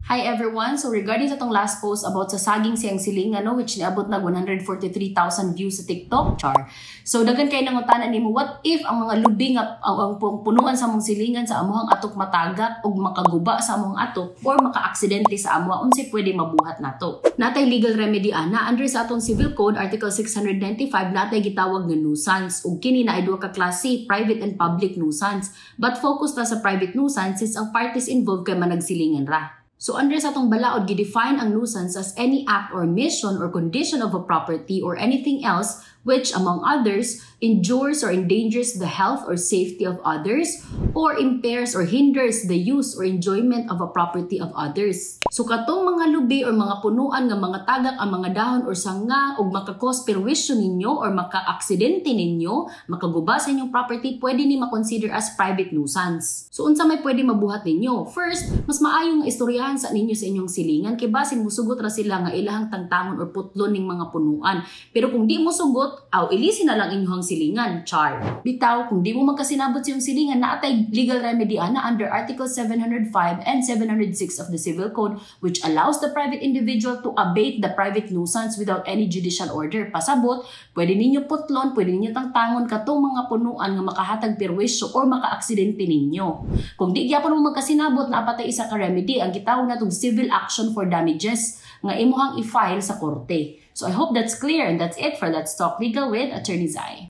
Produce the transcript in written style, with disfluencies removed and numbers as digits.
Hi everyone! So regarding sa tong last post about sa saging siyang silingan, no, which niabot na 143,000 views sa TikTok, char. So dagan kay nangutanan nimo, what if ang mga lubi nga ang punuan sa among silingan sa amuhang atok matagak og makaguba sa among atok or makaaksidente sa amuha, unsay pwede mabuhat nato? Natay legal remedy ana under sa atong Civil Code Article 695 natay gitawag nga nuisance ug kini na ay duha ka klase, private and public nuisance. But focus ta sa private nuisance since ang parties involved kay managsilingan ra. So under sa atong balaod, gidefine ang nuisance as any act or mission or condition of a property or anything else which, among others, injures or endangers the health or safety of others or impairs or hinders the use or enjoyment of a property of others. So katong mga lubi or mga punuan nga mga tagak ang mga dahon or sanga ug makakos perwisyo ninyo or maka-aksidente ninyo, makaguba sa inyong property, pwede ni ma-consider as private nuisance. So unsa may pwede mabuhat ninyo? First, mas maayo nga istoryahan sa ninyo sa inyong silingan kay basin musugot ra sila nga ilahang tangtangon or putlon ning mga punuan. Pero kung di mo sugot, ilisin na lang inyong silingan, char. Bitaw, kung di mo magkasinabot sa iyong silingan, naatay legal remedy ana under Article 705 and 706 of the Civil Code which allows the private individual to abate the private nuisance without any judicial order. Pasabot, pwede ninyo putlon, pwede ninyo tangtangon katong mga punuan nga makahatag perwisyo or makaaksidente ninyo. Kung di gyapon mo magkasinabot, naapatay isa ka remedy ang gitawag natong civil action for damages nga imuhang i-file sa korte. So I hope that's clear, and that's it for Let's Talk Legal with Attorney Zai.